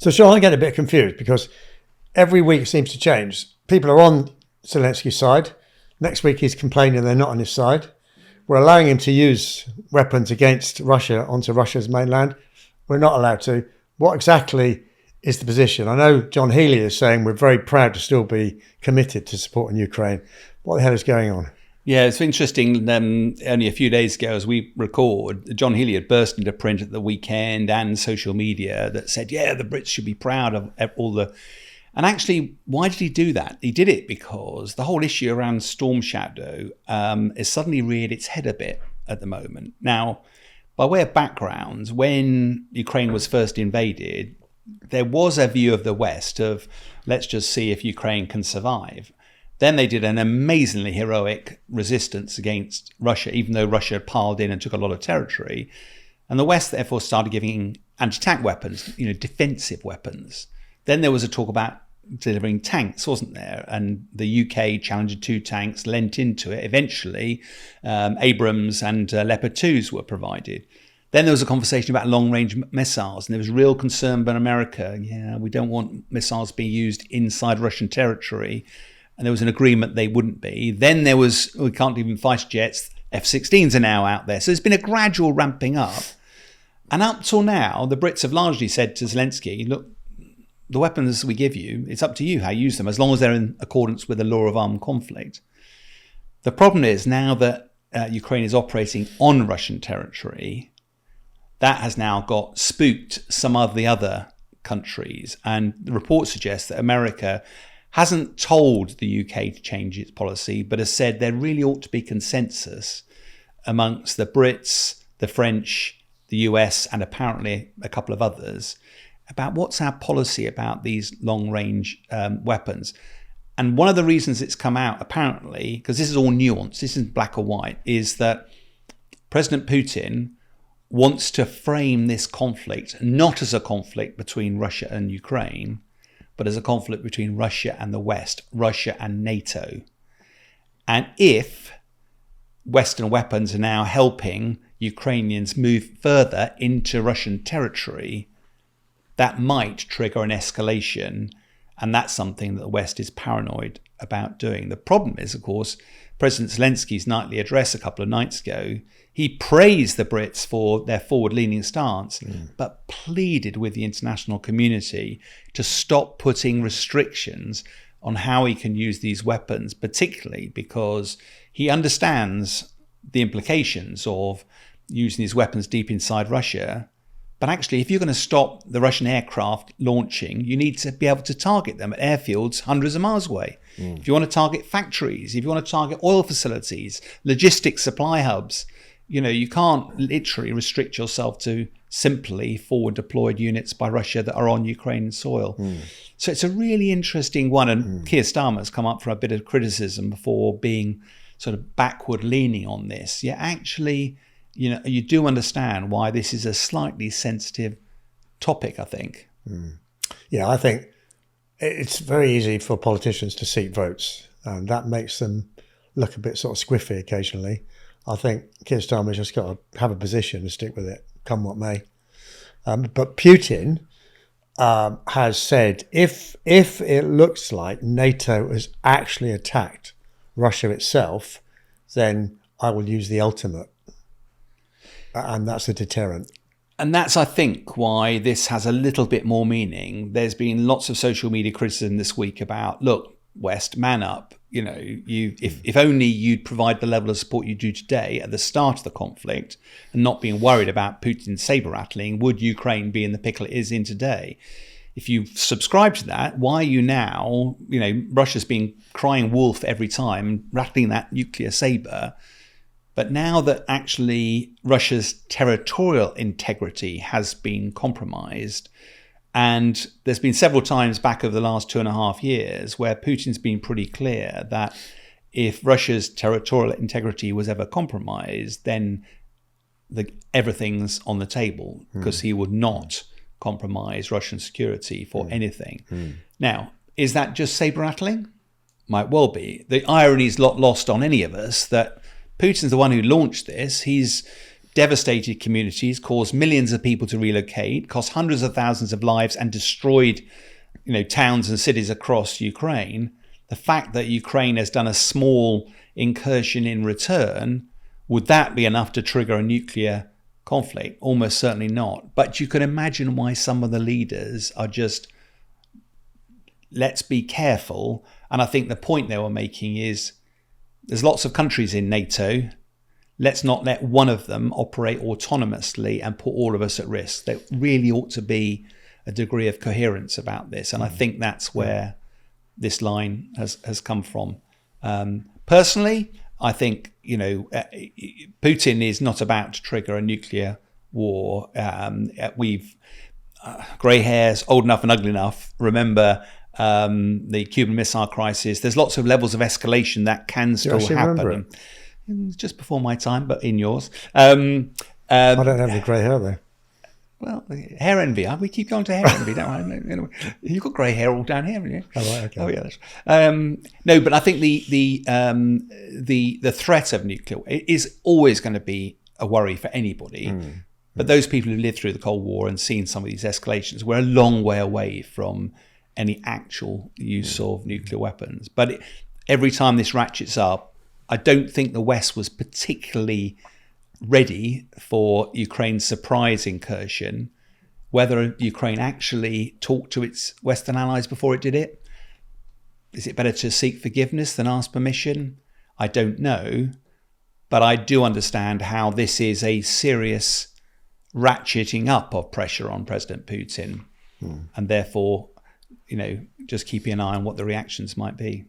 So Sean, I get a bit confused because every week it seems to change. People are on Zelensky's side. Next week he's complaining they're not on his side. We're allowing him to use weapons against Russia onto Russia's mainland. We're not allowed to. What exactly is the position? I know John Healey is saying we're very proud to still be committed to supporting Ukraine. What the hell is going on? Yeah, it's interesting. Only a few days ago, as we record, John Healey had burst into print at the weekend and social media that said, yeah, the Brits should be proud of all the... And actually, why did he do that? He did it because the whole issue around Storm Shadow has suddenly reared its head a bit at the moment. Now, by way of background, when Ukraine was first invaded, there was a view of the West of, let's just see if Ukraine can survive. Then they did an amazingly heroic resistance against Russia, even though Russia piled in and took a lot of territory. And the West, therefore, started giving anti-tank weapons, defensive weapons. Then there was a talk about delivering tanks, wasn't there? And the UK Challenger 2 tanks lent into it. Eventually, Abrams and Leopard 2s were provided. Then there was a conversation about long-range missiles, and there was real concern by America. Yeah, we don't want missiles being used inside Russian territory. And there was an agreement they wouldn't be. Then there was, we can't even fight jets. F-16s are now out there. So there's been a gradual ramping up. And up till now, the Brits have largely said to Zelensky, look, the weapons we give you, it's up to you how you use them, as long as they're in accordance with the law of armed conflict. The problem is now that Ukraine is operating on Russian territory, that has now got spooked some of the other countries. And the report suggests that America hasn't told the UK to change its policy, but has said there really ought to be consensus amongst the Brits, the French, the US, and apparently a couple of others about what's our policy about these long-range weapons. And one of the reasons it's come out, apparently, because this is all nuanced, this isn't black or white, is that President Putin wants to frame this conflict not as a conflict between Russia and Ukraine, but as a conflict between Russia and the West, Russia and NATO. And if Western weapons are now helping Ukrainians move further into Russian territory, that might trigger an escalation. And that's something that the West is paranoid about doing. The problem is, of course, President Zelensky's nightly address a couple of nights ago, he praised the Brits for their forward-leaning stance, but pleaded with the international community to stop putting restrictions on how he can use these weapons, particularly because he understands the implications of using these weapons deep inside Russia. But actually, if you're going to stop the Russian aircraft launching, you need to be able to target them at airfields hundreds of miles away. If you want to target factories, if you want to target oil facilities, logistics supply hubs, you can't literally restrict yourself to simply forward deployed units by Russia that are on Ukrainian soil. So it's a really interesting one. And Keir Starmer's come up for a bit of criticism for being sort of backward leaning on this. Yeah, actually, you do understand why this is a slightly sensitive topic, I think. Yeah, I think it's very easy for politicians to seek votes, and that makes them look a bit sort of squiffy occasionally. I think Keir Starmer's just got to have a position and stick with it, come what may. But Putin has said if it looks like NATO has actually attacked Russia itself, then I will use the ultimate. And that's a deterrent. And that's, I think, why this has a little bit more meaning. There's been lots of social media criticism this week about, look, West, man up. If only you'd provide the level of support you do today at the start of the conflict and not being worried about Putin's saber rattling, would Ukraine be in the pickle it is in today? If you subscribe to that, why are you now, Russia's been crying wolf every time, rattling that nuclear saber. But now that actually Russia's territorial integrity has been compromised, and there's been several times back over the last 2.5 years where Putin's been pretty clear that if Russia's territorial integrity was ever compromised, then everything's on the table, because he would not compromise Russian security for anything. Now, is that just saber rattling? Might well be. The irony is not lost on any of us that Putin's the one who launched this. He's devastated communities, caused millions of people to relocate, cost hundreds of thousands of lives, and destroyed, towns and cities across Ukraine. The fact that Ukraine has done a small incursion in return, would that be enough to trigger a nuclear conflict? Almost certainly not. But you can imagine why some of the leaders are just, let's be careful. And I think the point they were making is there's lots of countries in NATO. Let's not let one of them operate autonomously and put all of us at risk. There really ought to be a degree of coherence about this. And I think that's where this line has come from. Personally, I think, Putin is not about to trigger a nuclear war. We've grey hairs, old enough and ugly enough. Remember the Cuban Missile Crisis. There's lots of levels of escalation that can still happen. Just before my time, but in yours. I don't have any grey hair though. Well, hair envy. We keep going to hair envy, don't we? You've got grey hair all down here, haven't you? Oh, right, okay. Oh, yeah. No, but I think the threat of nuclear is always going to be a worry for anybody. But those people who lived through the Cold War and seen some of these escalations, we're a long way away from any actual use of nuclear weapons. But every time this ratchets up, I don't think the West was particularly ready for Ukraine's surprise incursion. Whether Ukraine actually talked to its Western allies before it did it, is it better to seek forgiveness than ask permission? I don't know. But I do understand how this is a serious ratcheting up of pressure on President Putin. And therefore, just keeping an eye on what the reactions might be.